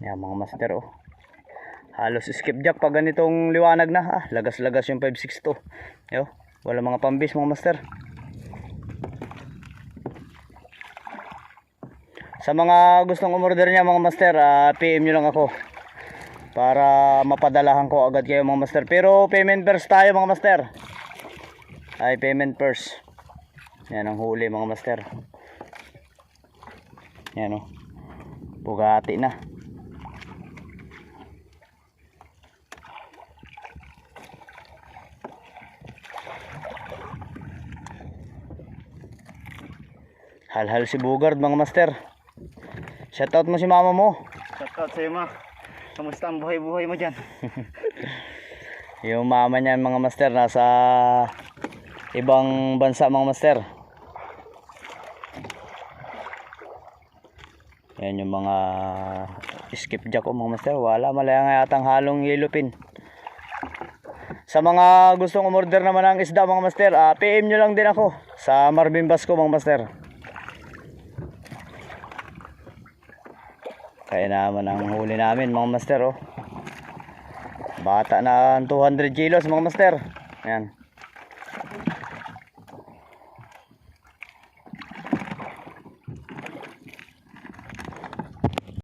Yan mga master oh. Halos skipjack pag ganitong liwanag na. Lagas-lagas yung 562. Yo, wala mga pambis mga master. Sa mga gustong umorder niya mga master, PM nyo lang ako para mapadalahan ko agad kayo mga master. Pero payment first tayo mga master. Ay, payment first. Yan ang huli mga master. Yan o. Bugatti na. Hal-hal si Bugard mga master. Shoutout mo si mama mo. Shoutout sa'yo ma. Kamusta ang buhay-buhay mo dyan? Yung mama niya mga master nasa ibang bansa mga master. Yan yung mga skipjack ko mga master. Wala, malaya nga yatang halong yellow pin. Sa mga gustong umorder naman ng isda mga master, PM nyo lang din ako sa Marvin Basco mga master. Kaya naman ang huli namin mga master oh. Bata na 200 kilos mga master. Ayan.